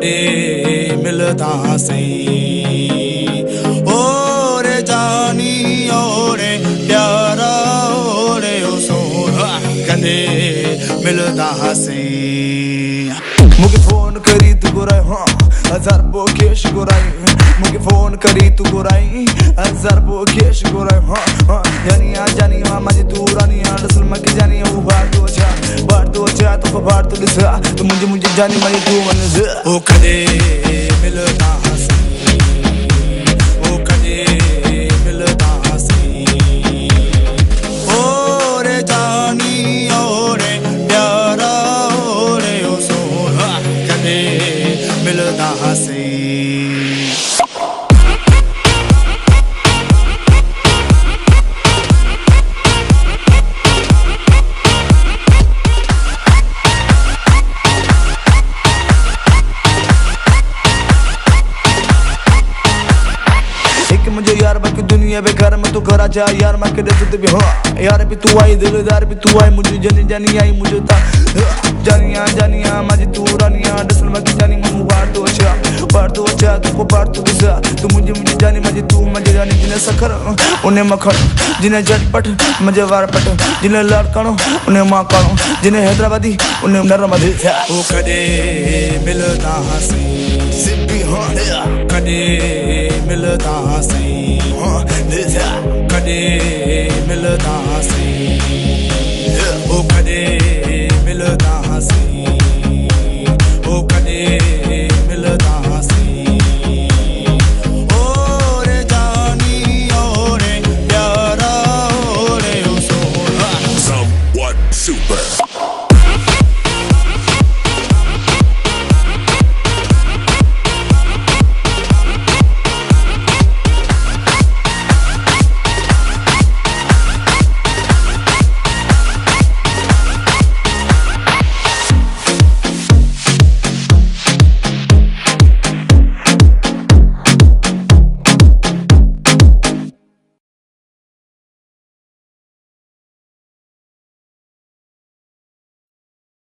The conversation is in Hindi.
कदे मिलदा सही ओरे जानी ओरे प्यारा ओरे ओ सोना कदे मिलदा सही मुझे फोन करी तू गुराई हाँ हजार बोकेश गुराई मुझे फोन करी तू गुराई हजार बोकेश गुराई हाँ जानी हाँ माझी तू रानी हाँ दसल मकी जानी वो बार तो अच्छा तो बार तो लिसा तो मुझे जानी माझी तू मन ओ कदे मिलदा सही ओ कदे मिलदा सही ओरे जानी ओरे प्यारा ओरे ओ सोना कदे मिलदा सही मुझे यार बाकी दुनिया बेकार में तो करा जा यार मैं के देते भी हाँ यार भी तू आई दिलदार भी तू आई मुझे जानी आई मुझे ता जानिया माझी तू रानिया दसल मकी जानी मैं बार तो अच्छा तो बार तो दिसा तू मुझे जानी माझी तू मुझे जानी जिन्हें सखर उन्हें मखन जिन्हें झटपट मुझे वारपट जिन्हें लड़कणो उन्हें माकणो जिन्हें हैदराबादी उन्हें नरमदी ओ कदे मिलदा सही सिप्पी हाँ कदे मिलदा सही हाँ कदे मिलदा सही